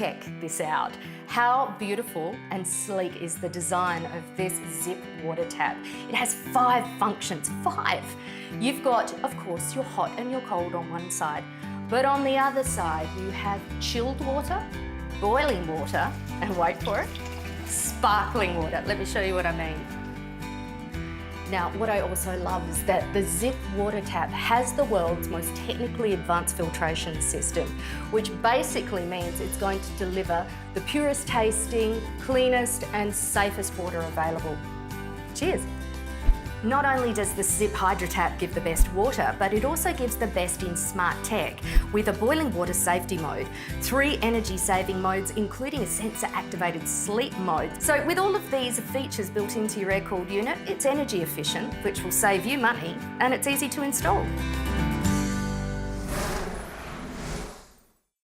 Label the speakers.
Speaker 1: check this out. How beautiful and sleek is the design of this Zip water tap. It has 5 functions, 5. You've got, of course, your hot and your cold on one side, but on the other side you have chilled water, boiling water, and wait for it, sparkling water. Let me show you what I mean. Now, what I also love is that the Zip water tap has the world's most technically advanced filtration system, which basically means it's going to deliver the purest tasting, cleanest and safest water available. Cheers. Not only does the Zip Hydrotap give the best water, but it also gives the best in smart tech with a boiling water safety mode, 3 energy saving modes, including a sensor activated sleep mode. So with all of these features built into your air-cooled unit, it's energy efficient, which will save you money, and it's easy to install.